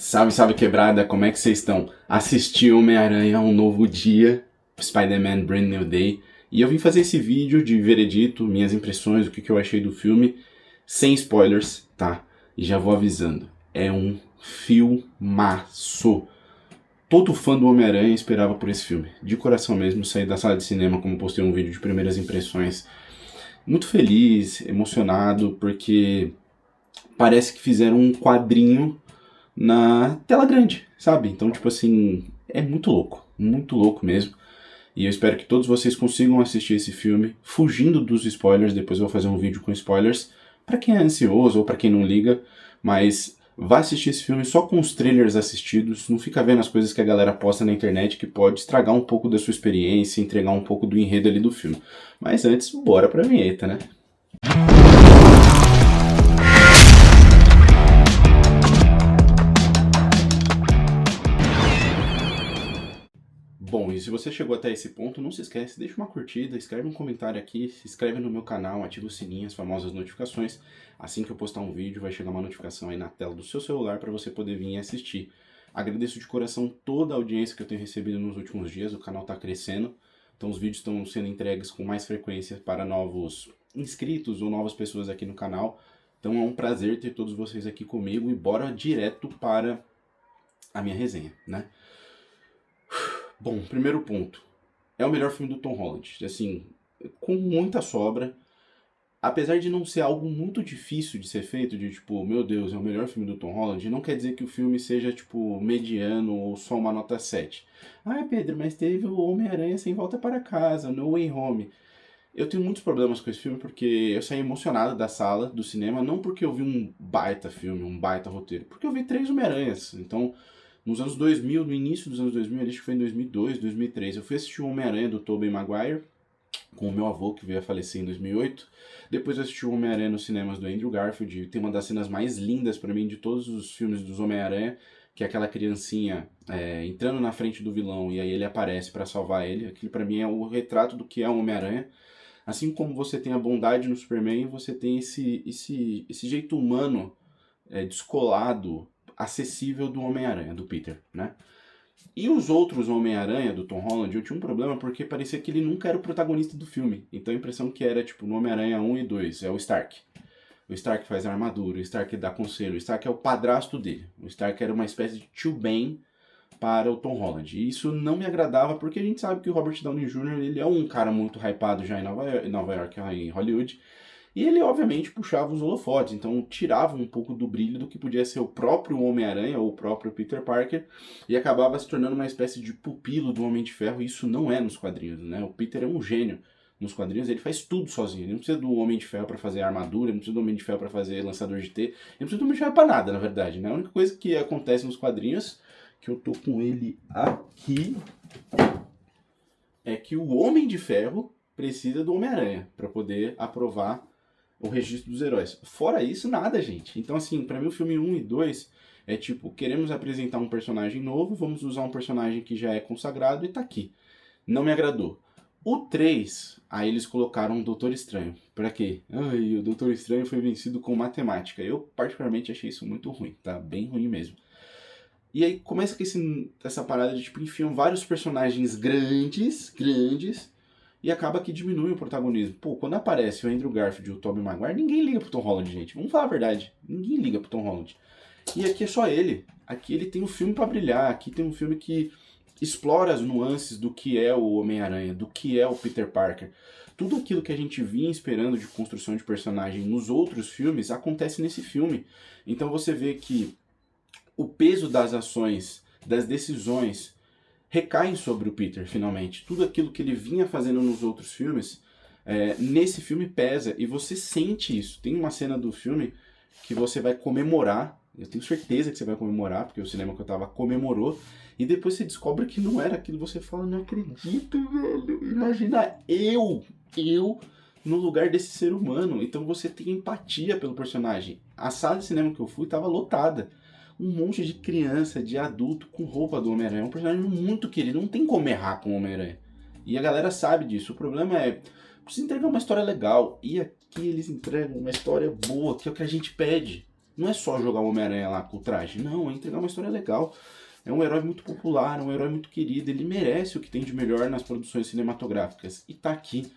Salve, salve quebrada, como é que vocês estão? Assisti Homem-Aranha Um Novo Dia, Spider-Man Brand New Day, e eu vim fazer esse vídeo de veredito, minhas impressões, o que eu achei do filme, sem spoilers, tá? E já vou avisando, é um filmaço. Todo fã do Homem-Aranha esperava por esse filme, de coração mesmo, saí da sala de cinema, como postei um vídeo de primeiras impressões, muito feliz, emocionado, porque parece que fizeram um quadrinho na tela grande, sabe? Então, tipo assim, é muito louco mesmo. E eu espero que todos vocês consigam assistir esse filme fugindo dos spoilers. Depois eu vou fazer um vídeo com spoilers pra quem é ansioso ou pra quem não liga, mas vá assistir esse filme só com os trailers assistidos, não fica vendo as coisas que a galera posta na internet que pode estragar um pouco da sua experiência, entregar um pouco do enredo ali do filme. Mas antes, bora pra vinheta, né? Bom, e se você chegou até esse ponto, não se esquece, deixa uma curtida, escreve um comentário aqui, se inscreve no meu canal, ativa o sininho, as famosas notificações. Assim que eu postar um vídeo, vai chegar uma notificação aí na tela do seu celular para você poder vir e assistir. Agradeço de coração toda a audiência que eu tenho recebido nos últimos dias, o canal está crescendo, então os vídeos estão sendo entregues com mais frequência para novos inscritos ou novas pessoas aqui no canal. Então é um prazer ter todos vocês aqui comigo e bora direto para a minha resenha, né? Bom, primeiro ponto. É o melhor filme do Tom Holland. Assim, com muita sobra. Apesar de não ser algo muito difícil de ser feito, de tipo, meu Deus, é o melhor filme do Tom Holland, não quer dizer que o filme seja, tipo, mediano ou só uma nota 7. Ai, Pedro, mas teve o Homem-Aranha Sem Volta para Casa, No Way Home. Eu tenho muitos problemas com esse filme porque eu saí emocionado da sala, do cinema, não porque eu vi um baita filme, um baita roteiro, porque eu vi 3 Homem-Aranhas. Então, nos anos 2000, no início dos anos 2000, acho que foi em 2002, 2003, eu fui assistir o Homem-Aranha do Tobey Maguire, com o meu avô, que veio a falecer em 2008. Depois eu assisti o Homem-Aranha nos cinemas do Andrew Garfield, tem uma das cenas mais lindas pra mim de todos os filmes dos Homem-Aranha, que é aquela criancinha entrando na frente do vilão e aí ele aparece pra salvar ele. Aquilo pra mim é o retrato do que é o Homem-Aranha. Assim como você tem a bondade no Superman, você tem esse jeito humano, descolado, acessível do Homem-Aranha, do Peter, né? E os outros Homem-Aranha do Tom Holland, eu tinha um problema porque parecia que ele nunca era o protagonista do filme. Então a impressão que era, tipo, no Homem-Aranha 1 e 2, é o Stark. O Stark faz a armadura, o Stark dá conselho, o Stark é o padrasto dele. O Stark era uma espécie de tio Ben para o Tom Holland. E isso não me agradava porque a gente sabe que o Robert Downey Jr. ele é um cara muito hypado já em Nova York, em Hollywood. E ele, obviamente, puxava os holofotes, então tirava um pouco do brilho do que podia ser o próprio Homem-Aranha ou o próprio Peter Parker e acabava se tornando uma espécie de pupilo do Homem de Ferro, e isso não é nos quadrinhos, né? O Peter é um gênio. Nos quadrinhos ele faz tudo sozinho, ele não precisa do Homem de Ferro para fazer armadura, ele não precisa do Homem de Ferro para fazer lançador de T, ele não precisa do Homem de Ferro para nada, na verdade, né? A única coisa que acontece nos quadrinhos, que eu tô com ele aqui, é que o Homem de Ferro precisa do Homem-Aranha para poder aprovar o registro dos heróis. Fora isso, nada, gente. Então, assim, pra mim o filme 1 e 2 é tipo, queremos apresentar um personagem novo, vamos usar um personagem que já é consagrado e tá aqui. Não me agradou. O 3, aí eles colocaram o Doutor Estranho. Pra quê? Ai, o Doutor Estranho foi vencido com matemática. Eu, particularmente, achei isso muito ruim, tá? Bem ruim mesmo. E aí começa com essa parada de, tipo, enfiam vários personagens grandes, e acaba que diminui o protagonismo. Pô, quando aparece o Andrew Garfield e o Tobey Maguire, ninguém liga pro Tom Holland, gente. Vamos falar a verdade. Ninguém liga pro Tom Holland. E aqui é só ele. Aqui ele tem um filme pra brilhar. Aqui tem um filme que explora as nuances do que é o Homem-Aranha, do que é o Peter Parker. Tudo aquilo que a gente vinha esperando de construção de personagem nos outros filmes acontece nesse filme. Então você vê que o peso das ações, das decisões, recaem sobre o Peter, finalmente. Tudo aquilo que ele vinha fazendo nos outros filmes, nesse filme pesa, e você sente isso. Tem uma cena do filme que você vai comemorar, eu tenho certeza que você vai comemorar, porque o cinema que eu tava comemorou, e depois você descobre que não era aquilo, você fala, não acredito, velho, imagina eu no lugar desse ser humano. Então você tem empatia pelo personagem. A sala de cinema que eu fui tava lotada. Um monte de criança, de adulto com roupa do Homem-Aranha. É um personagem muito querido, não tem como errar com o Homem-Aranha. E a galera sabe disso. O problema é, precisa entregar uma história legal. E aqui eles entregam uma história boa, que é o que a gente pede. Não é só jogar o Homem-Aranha lá com o traje, não, é entregar uma história legal. É um herói muito popular, um herói muito querido, ele merece o que tem de melhor nas produções cinematográficas. E tá aqui.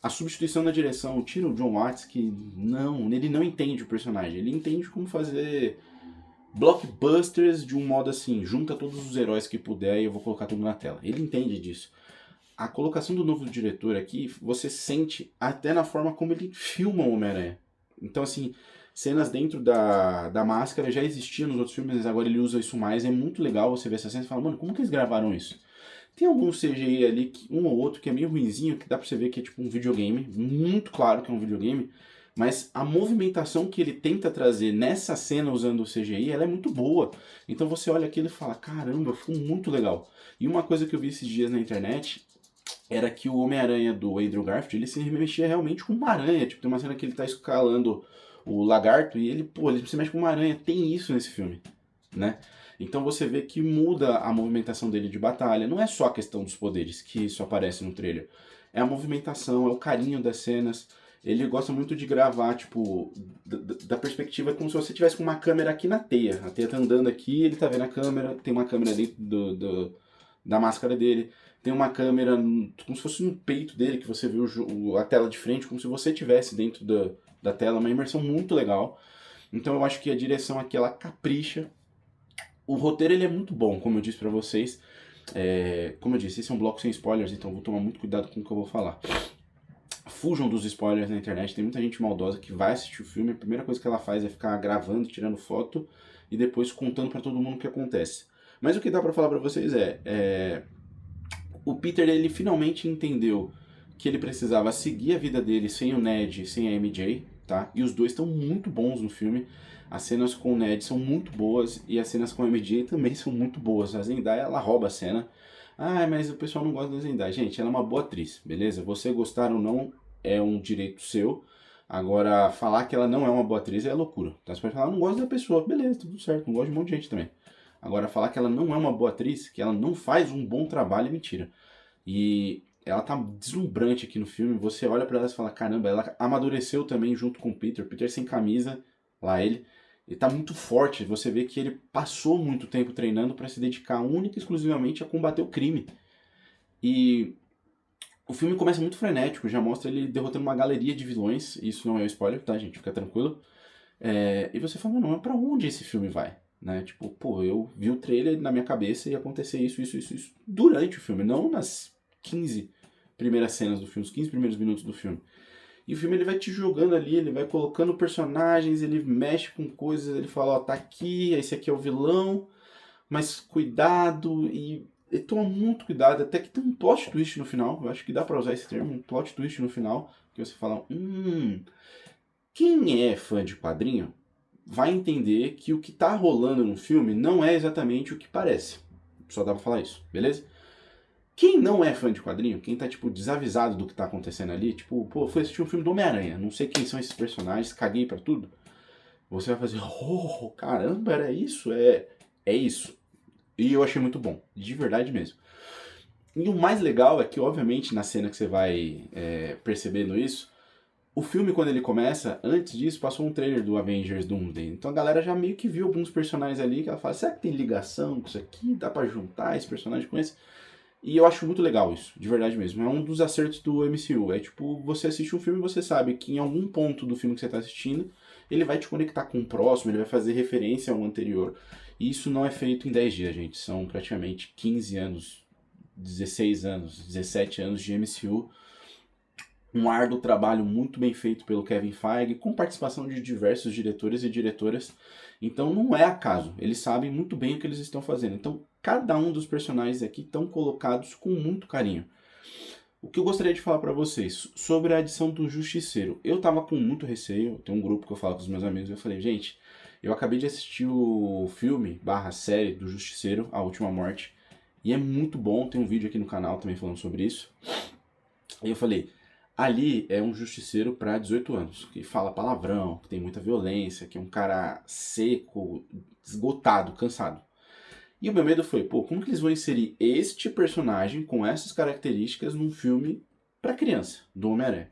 A substituição na direção, tira o John Watts, que não, ele não entende o personagem, ele entende como fazer blockbusters de um modo assim, junta todos os heróis que puder e eu vou colocar tudo na tela. Ele entende disso. A colocação do novo diretor aqui, você sente até na forma como ele filma o Homem-Aranha. Então, assim, cenas dentro da máscara já existiam nos outros filmes, mas agora ele usa isso mais. É muito legal você ver essa cena e falar, mano, como que eles gravaram isso? Tem algum CGI ali, um ou outro, que é meio ruinzinho, que dá pra você ver que é tipo um videogame, muito claro que é um videogame, mas a movimentação que ele tenta trazer nessa cena usando o CGI, ela é muito boa. Então você olha aquilo e fala, caramba, ficou muito legal. E uma coisa que eu vi esses dias na internet era que o Homem-Aranha do Andrew Garfield, ele se mexia realmente com uma aranha. Tipo, tem uma cena que ele tá escalando o lagarto e ele, pô, ele se mexe com uma aranha. Tem isso nesse filme, né? Então você vê que muda a movimentação dele de batalha. Não é só a questão dos poderes, que isso aparece no trailer. É a movimentação, é o carinho das cenas. Ele gosta muito de gravar, tipo, da perspectiva como se você tivesse com uma câmera aqui na teia. A teia tá andando aqui, ele tá vendo a câmera, tem uma câmera dentro da máscara dele. Tem uma câmera como se fosse no peito dele, que você vê a tela de frente, como se você estivesse dentro da tela. Uma imersão muito legal. Então eu acho que a direção aqui, ela capricha. O roteiro ele é muito bom, como eu disse pra vocês. Como eu disse, esse é um bloco sem spoilers, então vou tomar muito cuidado com o que eu vou falar. Fujam dos spoilers na internet, tem muita gente maldosa que vai assistir o filme, a primeira coisa que ela faz é ficar gravando, tirando foto e depois contando pra todo mundo o que acontece. Mas o que dá pra falar pra vocês o Peter, ele finalmente entendeu que ele precisava seguir a vida dele sem o Ned e sem a MJ, tá? E os dois estão muito bons no filme. As cenas com o Ned são muito boas e as cenas com a MJ também são muito boas. A Zendaya, ela rouba a cena. Ah, mas o pessoal não gosta da Zendaya. Gente, ela é uma boa atriz, beleza? Você gostar ou não é um direito seu. Agora, falar que ela não é uma boa atriz é loucura. Tá? Você pode falar, não gosto da pessoa. Beleza, tudo certo. Não gosto de um monte de gente também. Agora, falar que ela não é uma boa atriz, que ela não faz um bom trabalho, é mentira. E ela tá deslumbrante aqui no filme. Você olha pra ela e fala, caramba, ela amadureceu também junto com o Peter. Peter sem camisa, lá ele tá muito forte. Você vê que ele passou muito tempo treinando para se dedicar única e exclusivamente a combater o crime. E o filme começa muito frenético, já mostra ele derrotando uma galeria de vilões. Isso não é um spoiler, tá, gente? Fica tranquilo. E você fala, não, mas pra onde esse filme vai? Né? Tipo, pô, eu vi o trailer na minha cabeça e ia acontecer isso durante o filme, não nas 15 primeiras cenas do filme, os 15 primeiros minutos do filme. E o filme ele vai te jogando ali, ele vai colocando personagens, ele mexe com coisas, ele fala, ó, tá aqui, esse aqui é o vilão, mas cuidado, e ele toma muito cuidado, até que tem um plot twist no final, eu acho que dá pra usar esse termo, um plot twist no final, que você fala, quem é fã de quadrinho vai entender que o que tá rolando no filme não é exatamente o que parece. Só dá pra falar isso, beleza? Quem não é fã de quadrinho, quem tá, tipo, desavisado do que tá acontecendo ali, tipo, pô, foi assistir um filme do Homem-Aranha, não sei quem são esses personagens, caguei pra tudo. Você vai fazer, oh, caramba, era isso? É isso. E eu achei muito bom, de verdade mesmo. E o mais legal é que, obviamente, na cena que você vai percebendo isso, o filme, quando ele começa, antes disso, passou um trailer do Avengers Doomsday. Então a galera já meio que viu alguns personagens ali que ela fala, será que tem ligação com isso aqui? Dá pra juntar esse personagem com esse? E eu acho muito legal isso, de verdade mesmo. É um dos acertos do MCU. É tipo, você assiste um filme e você sabe que em algum ponto do filme que você está assistindo, ele vai te conectar com o próximo, ele vai fazer referência ao anterior. E isso não é feito em 10 dias, gente. São praticamente 15 anos, 16 anos, 17 anos de MCU. Um árduo trabalho muito bem feito pelo Kevin Feige, com participação de diversos diretores e diretoras. Então não é acaso, eles sabem muito bem o que eles estão fazendo. Então cada um dos personagens aqui estão colocados com muito carinho. O que eu gostaria de falar para vocês sobre a adição do Justiceiro. Eu tava com muito receio, tem um grupo que eu falo com os meus amigos, eu falei, gente, eu acabei de assistir o filme, série do Justiceiro, A Última Morte, e é muito bom, tem um vídeo aqui no canal também falando sobre isso. E eu falei, ali é um justiceiro para 18 anos, que fala palavrão, que tem muita violência, que é um cara seco, esgotado, cansado. E o meu medo foi, pô, como que eles vão inserir este personagem com essas características num filme para criança, do Homem-Aranha?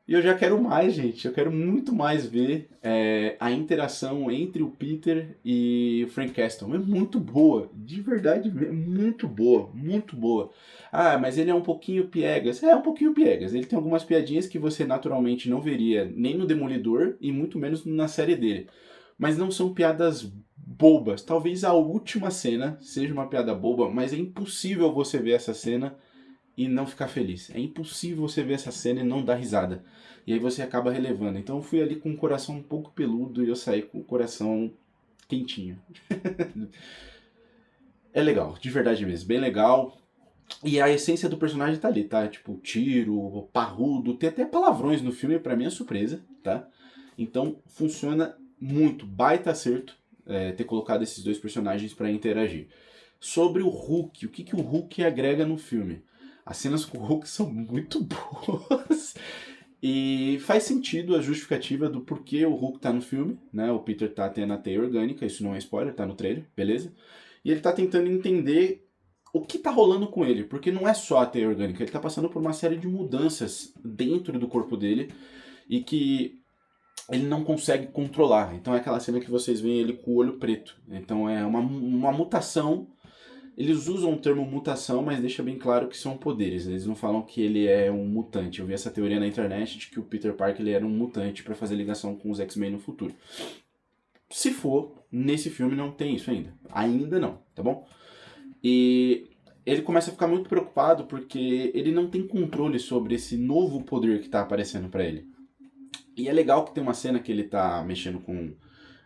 E eu já quero mais, gente. Eu quero muito mais ver a interação entre o Peter e o Frank Castle. É muito boa, de verdade, é muito boa, muito boa. Ah, mas ele é um pouquinho piegas. É um pouquinho piegas. Ele tem algumas piadinhas que você naturalmente não veria nem no Demolidor e muito menos na série dele. Mas não são piadas bobas. Talvez a última cena seja uma piada boba, mas é impossível você ver essa cena e não ficar feliz. É impossível você ver essa cena e não dar risada. E aí você acaba relevando. Então eu fui ali com o coração um pouco peludo e eu saí com o coração quentinho. É legal, de verdade mesmo, bem legal. E a essência do personagem tá ali, tá? Tipo, tiro, parrudo, tem até palavrões no filme, pra mim é surpresa, tá? Então funciona muito, baita acerto ter colocado esses dois personagens pra interagir. Sobre o Hulk, o que o Hulk agrega no filme? As cenas com o Hulk são muito boas. E faz sentido a justificativa do porquê o Hulk tá no filme, né? O Peter tá tendo a teia orgânica, isso não é spoiler, tá no trailer, beleza? E ele tá tentando entender o que tá rolando com ele, porque não é só a teia orgânica, ele tá passando por uma série de mudanças dentro do corpo dele e que ele não consegue controlar. Então é aquela cena que vocês veem ele com o olho preto. Então é uma mutação. Eles usam o termo mutação, mas deixa bem claro que são poderes. Eles não falam que ele é um mutante. Eu vi essa teoria na internet de que o Peter Parker ele era um mutante para fazer ligação com os X-Men no futuro. Se for, nesse filme não tem isso ainda. Ainda não, tá bom? E ele começa a ficar muito preocupado porque ele não tem controle sobre esse novo poder que tá aparecendo para ele. E é legal que tem uma cena que ele tá mexendo com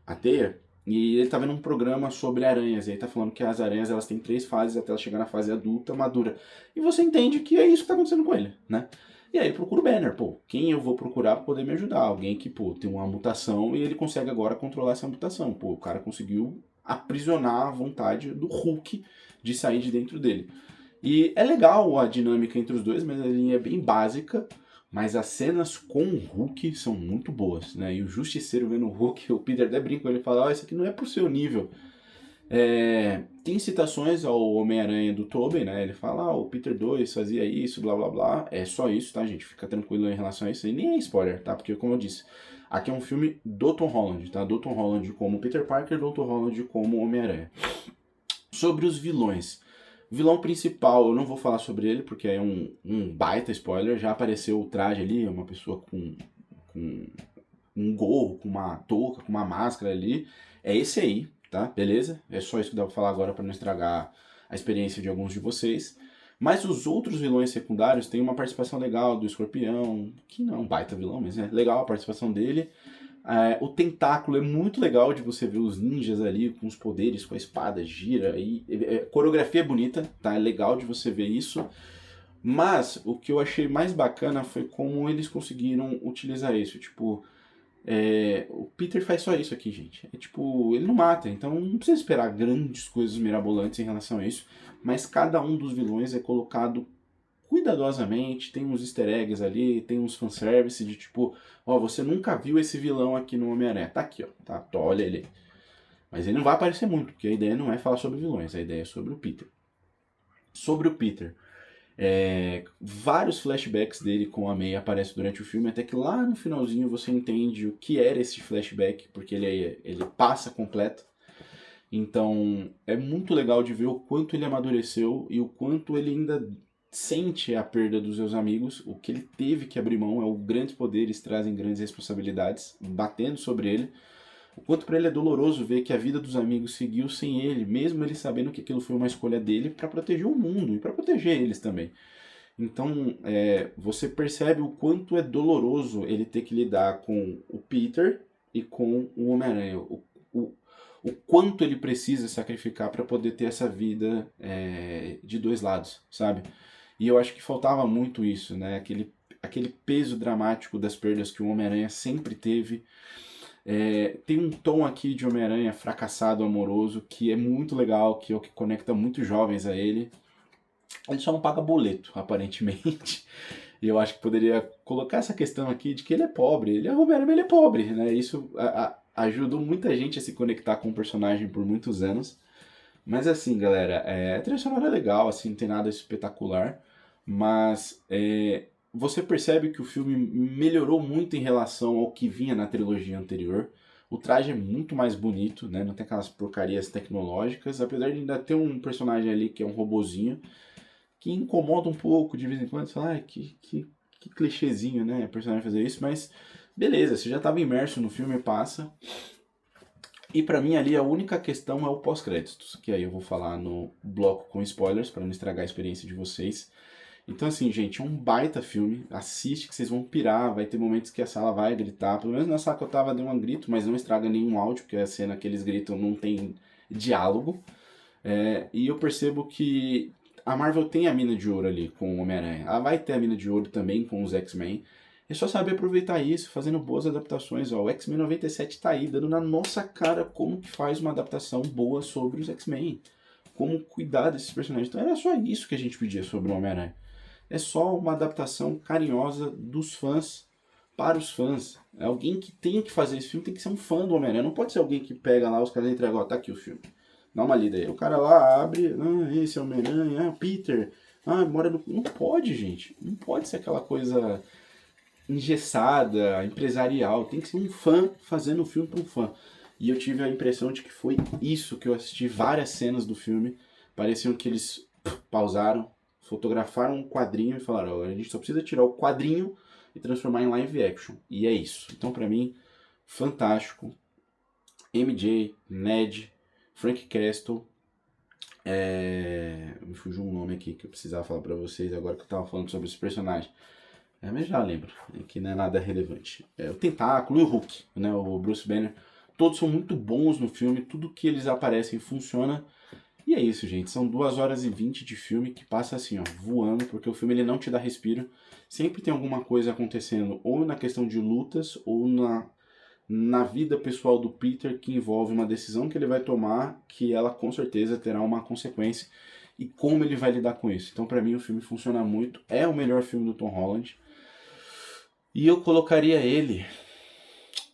a teia e ele tá vendo um programa sobre aranhas. E aí tá falando que as aranhas elas têm 3 fases até elas chegar na fase adulta, madura. E você entende que é isso que tá acontecendo com ele, né? E aí ele procura o Banner, pô. Quem eu vou procurar pra poder me ajudar? Alguém que, pô, tem uma mutação e ele consegue agora controlar essa mutação. Pô, o cara conseguiu aprisionar a vontade do Hulk de sair de dentro dele. E é legal a dinâmica entre os dois, mas a linha é bem básica. Mas as cenas com o Hulk são muito boas, né? E o Justiceiro vendo o Hulk, o Peter até brinca, ele fala, isso aqui não é pro seu nível. Tem citações ao Homem-Aranha do Tobey, né? Ele fala, o Peter 2 fazia isso, blá blá blá. É só isso, tá, gente? Fica tranquilo em relação a isso. E nem é spoiler, tá? Porque, como eu disse, aqui é um filme do Tom Holland, tá? Do Tom Holland como Peter Parker, do Tom Holland como Homem-Aranha. Sobre os vilões. O vilão principal, eu não vou falar sobre ele, porque é um baita spoiler. Já apareceu o traje ali, uma pessoa com um gorro, com uma touca, com uma máscara ali. É esse aí, tá? Beleza? É só isso que dá pra falar agora para não estragar a experiência de alguns de vocês. Mas os outros vilões secundários têm uma participação legal do Escorpião, que não é um baita vilão, mas é legal a participação dele. O tentáculo é muito legal de você ver os ninjas ali com os poderes, com a espada, gira. Coreografia é bonita, tá? É legal de você ver isso. Mas o que eu achei mais bacana foi como eles conseguiram utilizar isso. Tipo, o Peter faz só isso aqui, gente. É tipo, ele não mata, então não precisa esperar grandes coisas mirabolantes em relação a isso. Mas cada um dos vilões é colocado cuidadosamente, tem uns easter eggs ali, tem uns fanservice de tipo, ó, você nunca viu esse vilão aqui no Homem-Aranha, tá aqui, ó, tá, olha ele. Mas ele não vai aparecer muito, porque a ideia não é falar sobre vilões, a ideia é sobre o Peter. Sobre o Peter, vários flashbacks dele com a May aparecem durante o filme, até que lá no finalzinho você entende o que era esse flashback, porque ele passa completo. Então é muito legal de ver o quanto ele amadureceu e o quanto ele ainda sente a perda dos seus amigos. O que ele teve que abrir mão é o grandes poderes trazem grandes responsabilidades, batendo sobre ele. O quanto para ele é doloroso ver que a vida dos amigos seguiu sem ele, mesmo ele sabendo que aquilo foi uma escolha dele para proteger o mundo e para proteger eles também. Então, você percebe o quanto é doloroso ele ter que lidar com o Peter e com o Homem-Aranha. O quanto ele precisa sacrificar para poder ter essa vida de dois lados, sabe? E eu acho que faltava muito isso, né? Aquele peso dramático das perdas que o Homem-Aranha sempre teve. Tem um tom aqui de Homem-Aranha fracassado, amoroso, que é muito legal, que é o que conecta muitos jovens a ele. Ele só não paga boleto, aparentemente. E eu acho que poderia colocar essa questão aqui de que ele é pobre. Ele é Homem-Aranha, ele é pobre, né? Isso ajudou muita gente a se conectar com o personagem por muitos anos. Mas assim, galera, a trilha sonora é legal, assim, não tem nada espetacular. Mas você percebe que o filme melhorou muito em relação ao que vinha na trilogia anterior. O traje é muito mais bonito, né? Não tem aquelas porcarias tecnológicas, apesar de ainda ter um personagem ali que é um robozinho, que incomoda um pouco de vez em quando. Você fala, que clichêzinho, né? O personagem fazer isso, mas beleza, você já estava imerso no filme, passa. E pra mim ali a única questão é o pós-créditos, que aí eu vou falar no bloco com spoilers, para não estragar a experiência de vocês. Então assim, gente, é um baita filme, assiste que vocês vão pirar, vai ter momentos que a sala vai gritar, pelo menos na sala que eu tava deu um grito, mas não estraga nenhum áudio, porque a cena que eles gritam não tem diálogo. E eu percebo que a Marvel tem a mina de ouro ali com o Homem-Aranha, ela vai ter a mina de ouro também com os X-Men, é só saber aproveitar isso, fazendo boas adaptações. Ó, o X-Men 97 tá aí, dando na nossa cara como que faz uma adaptação boa sobre os X-Men. Como cuidar desses personagens. Então era só isso que a gente pedia sobre o Homem-Aranha. É só uma adaptação carinhosa dos fãs para os fãs. É alguém que tem que fazer esse filme tem que ser um fã do Homem-Aranha. Não pode ser alguém que pega lá, os caras entregam, ó, tá aqui o filme. Dá uma lida aí. O cara lá abre, esse é o Homem-Aranha, Peter, mora no... Não pode, gente. Não pode ser aquela coisa engessada, empresarial. Tem que ser um fã fazendo o filme para um fã. E eu tive a impressão de que foi isso que eu assisti várias cenas do filme. Pareciam que eles pausaram, fotografaram um quadrinho e falaram, ó, a gente só precisa tirar o quadrinho e transformar em live action. E é isso. Então, pra mim, fantástico. MJ, Ned, Frank Castle. Me fugiu um nome aqui que eu precisava falar pra vocês agora que eu tava falando sobre esse personagem. Mas já lembro, que não é nada relevante. O Tentáculo e o Hulk, né, o Bruce Banner, todos são muito bons no filme, tudo que eles aparecem funciona. E é isso, gente, são 2 horas e 20 de filme que passa assim, ó, voando, porque o filme ele não te dá respiro. Sempre tem alguma coisa acontecendo, ou na questão de lutas, ou na vida pessoal do Peter, que envolve uma decisão que ele vai tomar, que ela com certeza terá uma consequência, e como ele vai lidar com isso. Então, pra mim, o filme funciona muito, é o melhor filme do Tom Holland. E eu colocaria ele,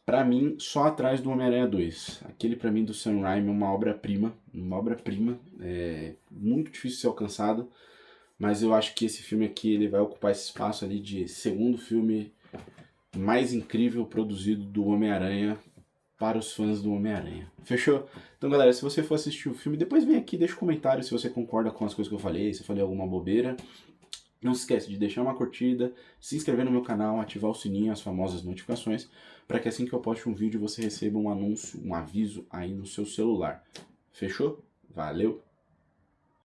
pra mim, só atrás do Homem-Aranha 2. Aquele pra mim do Sam Raimi é uma obra-prima, muito difícil de ser alcançado, mas eu acho que esse filme aqui ele vai ocupar esse espaço ali de segundo filme mais incrível produzido do Homem-Aranha para os fãs do Homem-Aranha. Fechou? Então, galera, se você for assistir o filme, depois vem aqui, deixa um comentário se você concorda com as coisas que eu falei, se eu falei alguma bobeira. Não se esquece de deixar uma curtida, se inscrever no meu canal, ativar o sininho, as famosas notificações, para que assim que eu poste um vídeo você receba um anúncio, um aviso aí no seu celular. Fechou? Valeu!